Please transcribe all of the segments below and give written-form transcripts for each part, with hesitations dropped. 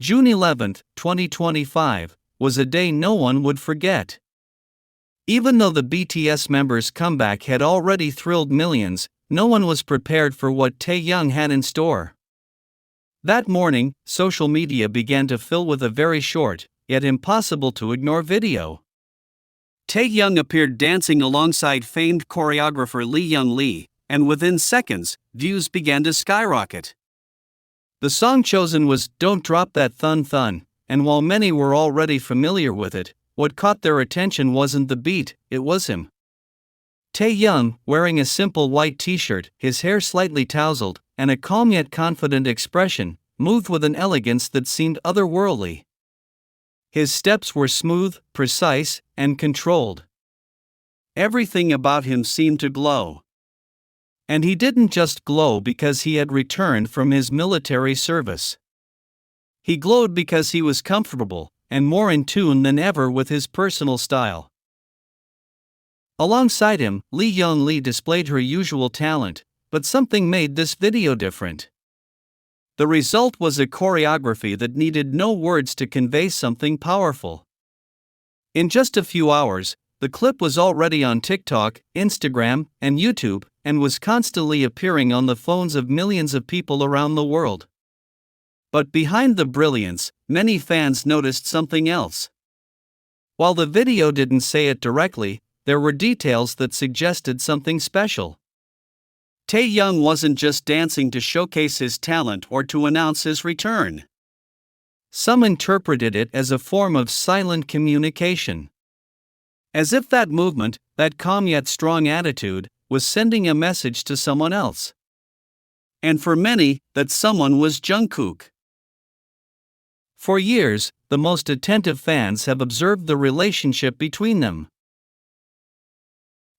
June 11, 2025, was a day no one would forget. Even though the BTS members' comeback had already thrilled millions, no one was prepared for what Taehyung had in store. That morning, social media began to fill with a very short, yet impossible to ignore video. Taehyung appeared dancing alongside famed choreographer Lee, and within seconds, views began to skyrocket. The song chosen was "Don't Drop That Thun Thun," and while many were already familiar with it, what caught their attention wasn't the beat, it was him. Taehyung, wearing a simple white t-shirt, his hair slightly tousled, and a calm yet confident expression, moved with an elegance that seemed otherworldly. His steps were smooth, precise, and controlled. Everything about him seemed to glow. And he didn't just glow because he had returned from his military service. He glowed because he was comfortable, and more in tune than ever with his personal style. Alongside him, Lee displayed her usual talent, but something made this video different. The result was a choreography that needed no words to convey something powerful. In just a few hours, the clip was already on TikTok, Instagram, and YouTube, and was constantly appearing on the phones of millions of people around the world. But behind the brilliance, many fans noticed something else. While the video didn't say it directly, there were details that suggested something special. Taehyung wasn't just dancing to showcase his talent or to announce his return. Some interpreted it as a form of silent communication. As if that movement, that calm yet strong attitude, was sending a message to someone else. And for many, that someone was Jungkook. For years, the most attentive fans have observed the relationship between them.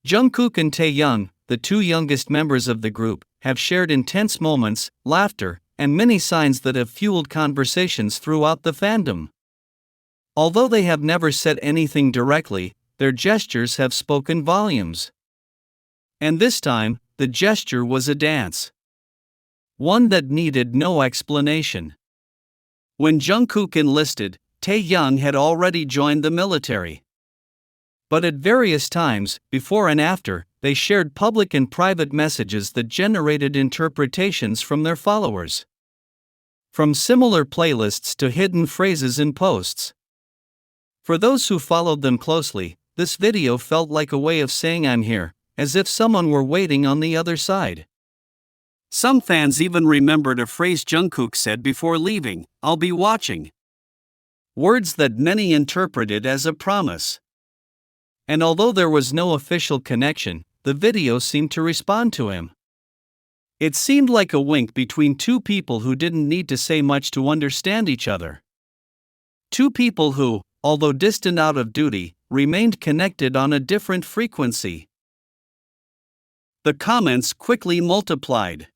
Jungkook and Taehyung, the two youngest members of the group, have shared intense moments, laughter, and many signs that have fueled conversations throughout the fandom. Although they have never said anything directly, their gestures have spoken volumes. And this time, the gesture was a dance. One that needed no explanation. When Jungkook enlisted, Taehyung had already joined the military. But at various times, before and after, they shared public and private messages that generated interpretations from their followers. From similar playlists to hidden phrases in posts. For those who followed them closely, this video felt like a way of saying "I'm here," as if someone were waiting on the other side. Some fans even remembered a phrase Jungkook said before leaving, "I'll be watching." Words that many interpreted as a promise. And although there was no official connection, the video seemed to respond to him. It seemed like a wink between two people who didn't need to say much to understand each other. Two people who, although distant out of duty, remained connected on a different frequency. The comments quickly multiplied.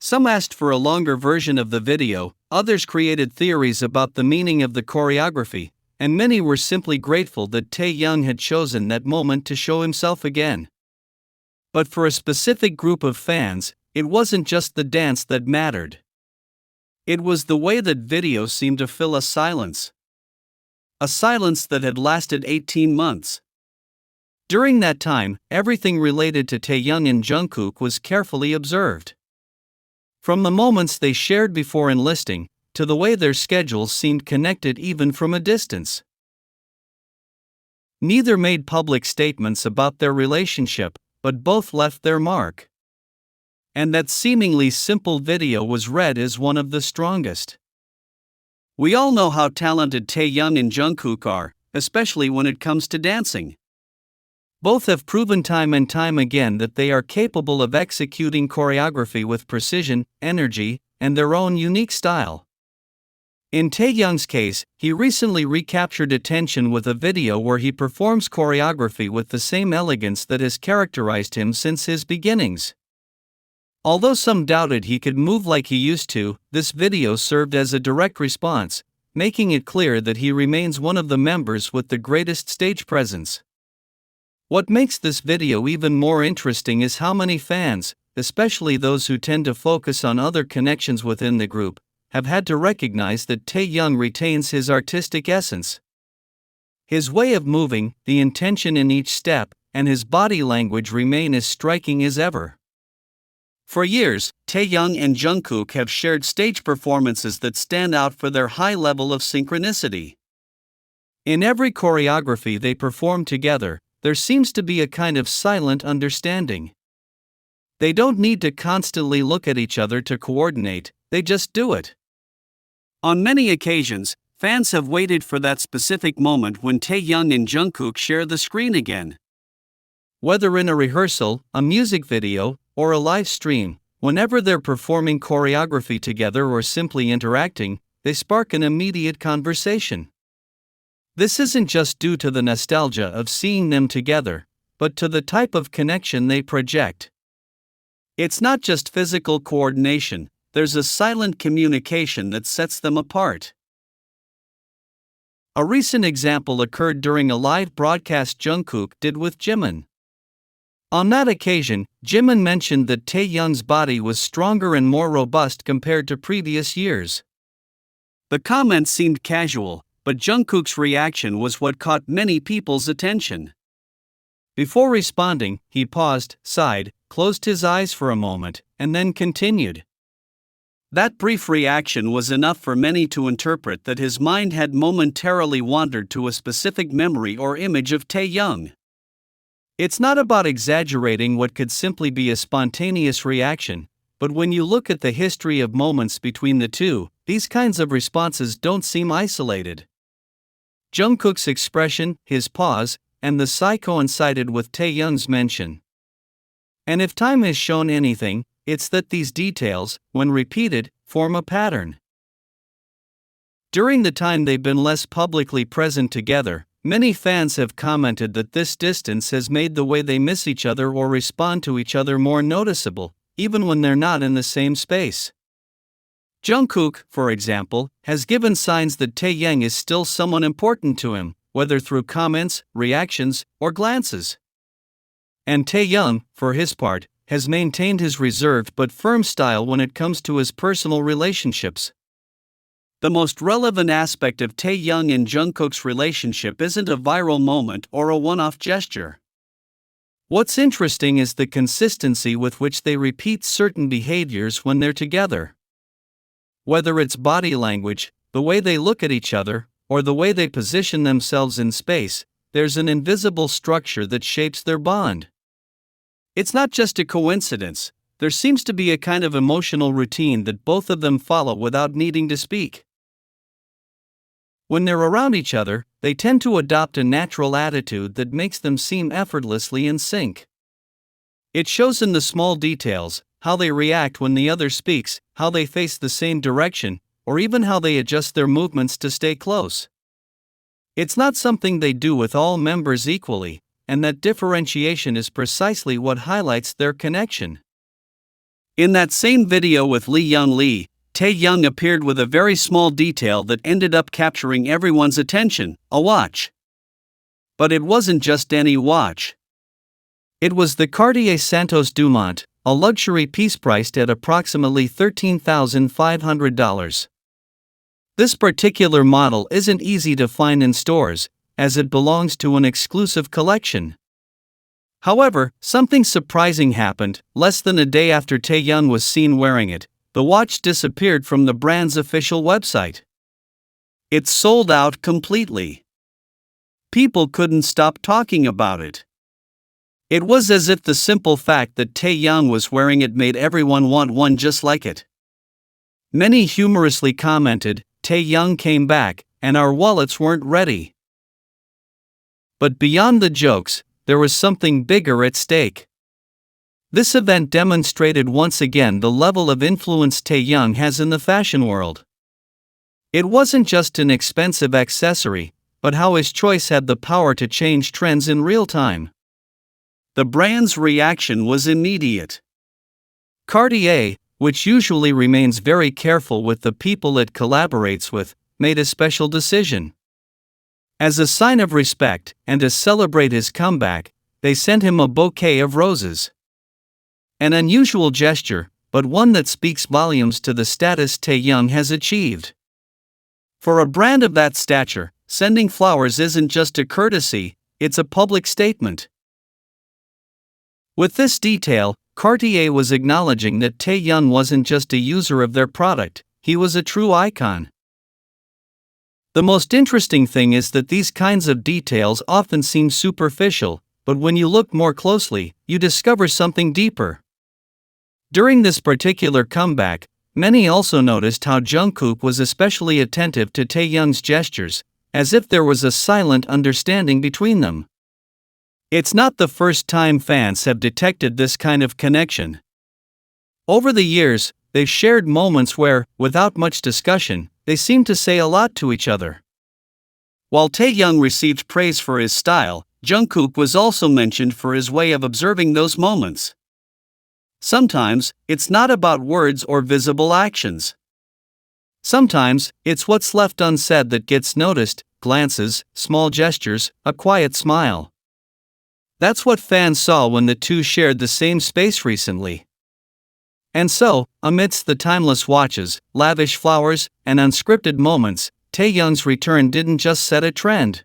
Some asked for a longer version of the video, others created theories about the meaning of the choreography, and many were simply grateful that Taehyung had chosen that moment to show himself again. But for a specific group of fans, it wasn't just the dance that mattered. It was the way that video seemed to fill a silence. A silence that had lasted 18 months. During that time, everything related to Taehyung and Jungkook was carefully observed. From the moments they shared before enlisting, to the way their schedules seemed connected even from a distance. Neither made public statements about their relationship, but both left their mark. And that seemingly simple video was read as one of the strongest. We all know how talented Taehyung and Jungkook are, especially when it comes to dancing. Both have proven time and time again that they are capable of executing choreography with precision, energy, and their own unique style. In Taehyung's case, he recently recaptured attention with a video where he performs choreography with the same elegance that has characterized him since his beginnings. Although some doubted he could move like he used to, this video served as a direct response, making it clear that he remains one of the members with the greatest stage presence. What makes this video even more interesting is how many fans, especially those who tend to focus on other connections within the group, have had to recognize that Taehyung retains his artistic essence. His way of moving, the intention in each step, and his body language remain as striking as ever. For years, Taehyung and Jungkook have shared stage performances that stand out for their high level of synchronicity. In every choreography they perform together, there seems to be a kind of silent understanding. They don't need to constantly look at each other to coordinate, they just do it. On many occasions, fans have waited for that specific moment when Taehyung and Jungkook share the screen again. Whether in a rehearsal, a music video, or a live stream, whenever they're performing choreography together or simply interacting, they spark an immediate conversation. This isn't just due to the nostalgia of seeing them together, but to the type of connection they project. It's not just physical coordination, there's a silent communication that sets them apart. A recent example occurred during a live broadcast Jungkook did with Jimin. On that occasion, Jimin mentioned that Taehyung's body was stronger and more robust compared to previous years. The comment seemed casual, but Jungkook's reaction was what caught many people's attention. Before responding, he paused, sighed, closed his eyes for a moment, and then continued. That brief reaction was enough for many to interpret that his mind had momentarily wandered to a specific memory or image of Taehyung. It's not about exaggerating what could simply be a spontaneous reaction, but when you look at the history of moments between the two, these kinds of responses don't seem isolated. Jungkook's expression, his pause, and the sigh coincided with Taehyung's mention. And if time has shown anything, it's that these details, when repeated, form a pattern. During the time they've been less publicly present together, many fans have commented that this distance has made the way they miss each other or respond to each other more noticeable, even when they're not in the same space. Jungkook, for example, has given signs that Taehyung is still someone important to him, whether through comments, reactions, or glances. And Taehyung, for his part, has maintained his reserved but firm style when it comes to his personal relationships. The most relevant aspect of Taehyung and Jungkook's relationship isn't a viral moment or a one-off gesture. What's interesting is the consistency with which they repeat certain behaviors when they're together. Whether it's body language, the way they look at each other, or the way they position themselves in space, there's an invisible structure that shapes their bond. It's not just a coincidence, there seems to be a kind of emotional routine that both of them follow without needing to speak. When they're around each other, they tend to adopt a natural attitude that makes them seem effortlessly in sync. It shows in the small details, how they react when the other speaks, how they face the same direction, or even how they adjust their movements to stay close. It's not something they do with all members equally, and that differentiation is precisely what highlights their connection. In that same video with Leejung, Taehyung appeared with a very small detail that ended up capturing everyone's attention, a watch. But it wasn't just any watch. It was the Cartier Santos Dumont, a luxury piece priced at approximately $13,500. This particular model isn't easy to find in stores, as it belongs to an exclusive collection. However, something surprising happened. Less than a day after Taehyung was seen wearing it, the watch disappeared from the brand's official website. It sold out completely. People couldn't stop talking about it. It was as if the simple fact that Taehyung was wearing it made everyone want one just like it. Many humorously commented, "Taehyung came back, and our wallets weren't ready." But beyond the jokes, there was something bigger at stake. This event demonstrated once again the level of influence Taehyung has in the fashion world. It wasn't just an expensive accessory, but how his choice had the power to change trends in real time. The brand's reaction was immediate. Cartier, which usually remains very careful with the people it collaborates with, made a special decision. As a sign of respect, and to celebrate his comeback, they sent him a bouquet of roses. An unusual gesture, but one that speaks volumes to the status Taehyung has achieved. For a brand of that stature, sending flowers isn't just a courtesy, it's a public statement. With this detail, Cartier was acknowledging that Taehyung wasn't just a user of their product, he was a true icon. The most interesting thing is that these kinds of details often seem superficial, but when you look more closely, you discover something deeper. During this particular comeback, many also noticed how Jungkook was especially attentive to Taehyung's gestures, as if there was a silent understanding between them. It's not the first time fans have detected this kind of connection. Over the years, they've shared moments where, without much discussion, they seemed to say a lot to each other. While Taehyung received praise for his style, Jungkook was also mentioned for his way of observing those moments. Sometimes, it's not about words or visible actions. Sometimes, it's what's left unsaid that gets noticed: glances, small gestures, a quiet smile. That's what fans saw when the two shared the same space recently. And so, amidst the timeless watches, lavish flowers, and unscripted moments, Taehyung's return didn't just set a trend.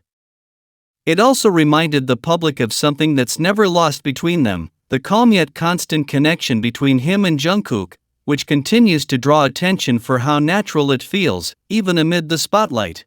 It also reminded the public of something that's never lost between them: the calm yet constant connection between him and Jungkook, which continues to draw attention for how natural it feels, even amid the spotlight.